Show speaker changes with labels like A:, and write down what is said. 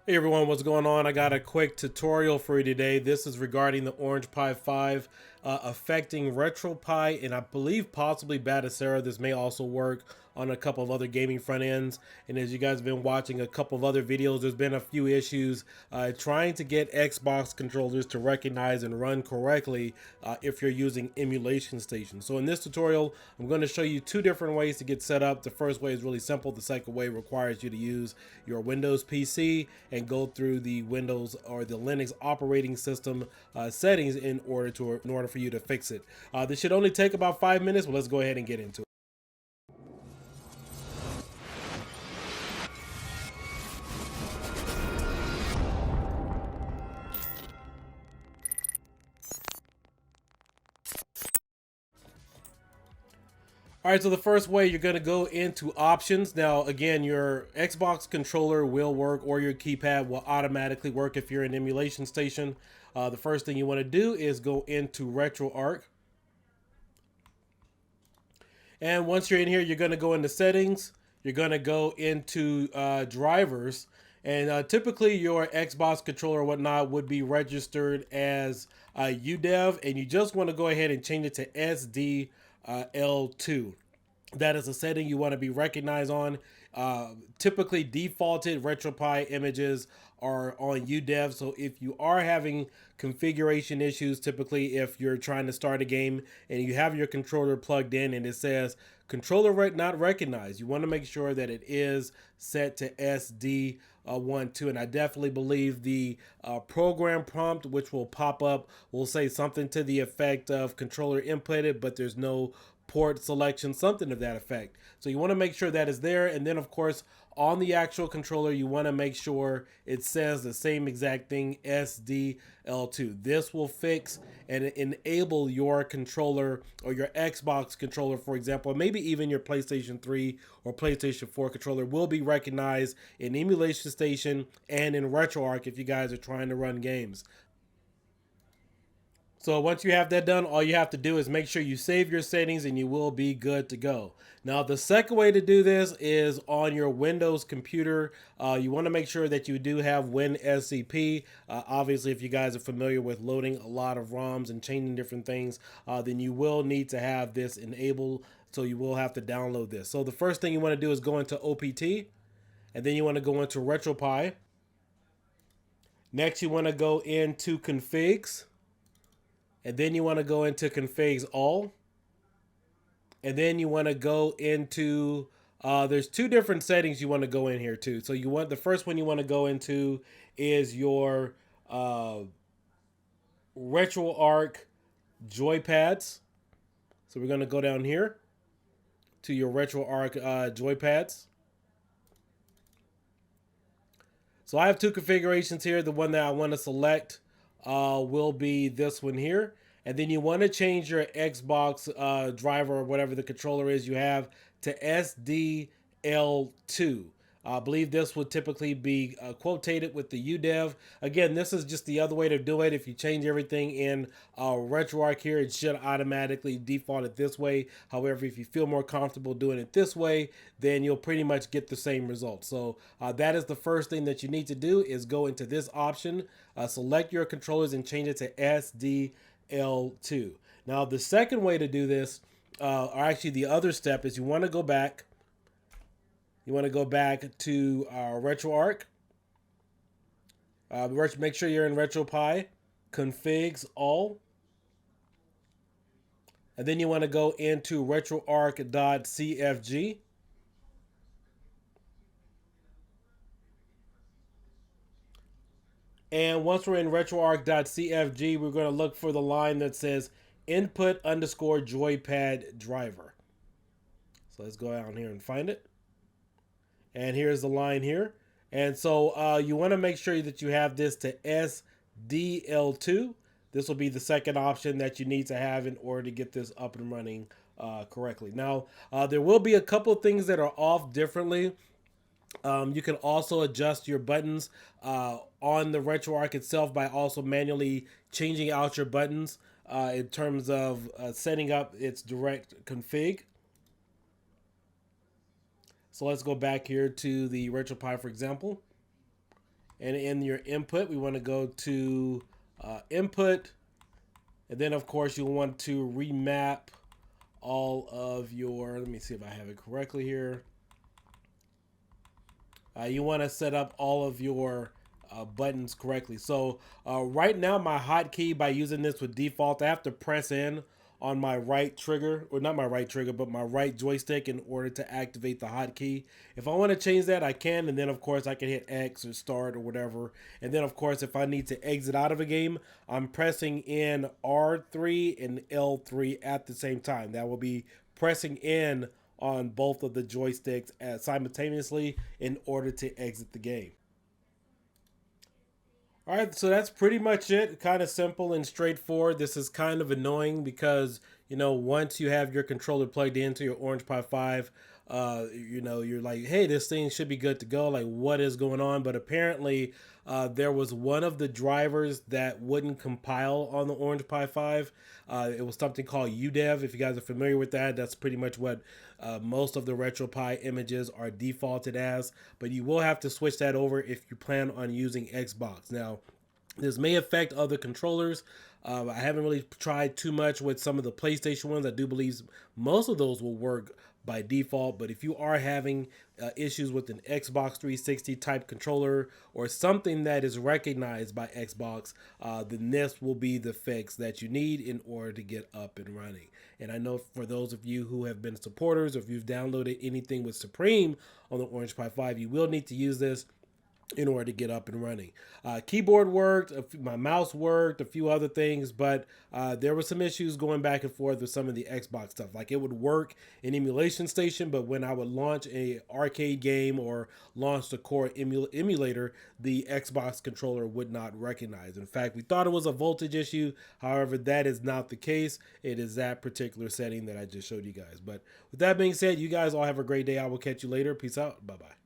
A: Hey everyone, what's going on? I got a quick tutorial for you today. This is regarding the Orange Pi 5 affecting Retropie and I believe possibly Batacera. This may also work on a couple of other gaming front ends. And as you guys have been watching a couple of other videos, there's been a few issues trying to get Xbox controllers to recognize and run correctly if you're using emulation stations. So in this tutorial, I'm going to show you two different ways to get set up. The first way is really simple. The second way requires you to use your Windows PC and go through the Windows or the Linux operating system settings in order for you to fix it. This should only take about 5 minutes, but let's go ahead and get into it. All right, so the first way, you're going to go into options. Now, again, your Xbox controller will work or your keypad will automatically work if you're in emulation station. The first thing you want to do is go into Retroarch. And once you're in here, you're going to go into settings. You're going to go into drivers. And typically your Xbox controller or whatnot would be registered as UDEV. And you just want to go ahead and change it to SDL2. That is a setting you want to be recognized on. Typically defaulted Retropie images are on UDEV. So if you are having configuration issues, typically if you're trying to start a game and you have your controller plugged in and it says controller not recognized, you want to make sure that it is set to SD12. And I definitely believe the program prompt, which will pop up, will say something to the effect of controller inputted, but there's no port selection, something of that effect. So you want to make sure that is there. And then of course on the actual controller, you want to make sure it says the same exact thing, SDL2. This will fix and enable your controller or your Xbox controller, for example, maybe even your PlayStation 3 or PlayStation 4 controller will be recognized in emulation station and in Retroarch if you guys are trying to run games. So once you have that done, all you have to do is make sure you save your settings and you will be good to go. Now, the second way to do this is on your Windows computer. You want to make sure that you do have WinSCP. Obviously, if you guys are familiar with loading a lot of ROMs and changing different things, then you will need to have this enabled. So you will have to download this. So the first thing you want to do is go into OPT, and then you want to go into Retropie. Next, you want to go into configs. And then you want to go into configs all. And then you want to go into, there's two different settings you want to go in here too. So you want, the first one you want to go into is your RetroArch joypads. So we're going to go down here to your RetroArch joypads. So I have two configurations here. The one that I want to select will be this one here. And then you want to change your Xbox driver or whatever the controller is you have to SDL2. I believe this would typically be quotated with the UDEV. Again, this is just the other way to do it. If you change everything in RetroArch here, it should automatically default it this way. However, if you feel more comfortable doing it this way, then you'll pretty much get the same result. So that is the first thing that you need to do is go into this option, select your controllers and change it to SDL2. Now, the second way to do this, or actually the other step, is you want to go back. You want to go back to RetroArch. Make sure you're in Retropie, configs all. And then you want to go into retroarch.cfg. And once we're in retroarch.cfg, we're going to look for the line that says input underscore joypad driver. So let's go down here and find it. And here's the line here. And so you want to make sure that you have this to SDL2. This will be the second option that you need to have in order to get this up and running correctly. Now, there will be a couple things that are off differently. You can also adjust your buttons on the RetroArch itself by also manually changing out your buttons in terms of setting up its direct config. So let's go back here to the Retropie, for example. And in your input, we want to go to input. And then, of course, you'll want to remap all of your, let me see if I have it correctly here. You want to set up all of your buttons correctly. So right now, my hotkey, by using this with default, I have to press in on my right trigger, or not my right trigger, but my right joystick in order to activate the hotkey. If I want to change that, I can, and then of course I can hit X or start or whatever. And then of course, if I need to exit out of a game, I'm pressing in R3 and L3 at the same time. That will be pressing in on both of the joysticks simultaneously in order to exit the game. All right, so that's pretty much it. Kind of simple and straightforward. This is kind of annoying because, once you have your controller plugged into your Orange Pi 5, you're like, hey, this thing should be good to go. Like, what is going on? But apparently, there was one of the drivers that wouldn't compile on the Orange Pi 5. It was something called udev. If you guys are familiar with that, that's pretty much what most of the Retropie images are defaulted as. But you will have to switch that over if you plan on using Xbox. Now, this may affect other controllers. I haven't really tried too much with some of the PlayStation ones. I do believe most of those will work by default, but if you are having issues with an Xbox 360 type controller or something that is recognized by Xbox, then this will be the fix that you need in order to get up and running. And I know for those of you who have been supporters, or if you've downloaded anything with Supreme on the Orange Pi 5, you will need to use this in order to get up and running. Keyboard worked, my mouse worked, a few other things, but there were some issues going back and forth with some of the Xbox stuff. Like, it would work in Emulation Station, but when I would launch a arcade game or launch the core emulator, the Xbox controller would not recognize. In fact, we thought it was a voltage issue. However, that is not the case. It is that particular setting that I just showed you guys. But with that being said, you guys all have a great day. I will catch you later. Peace out. Bye-bye.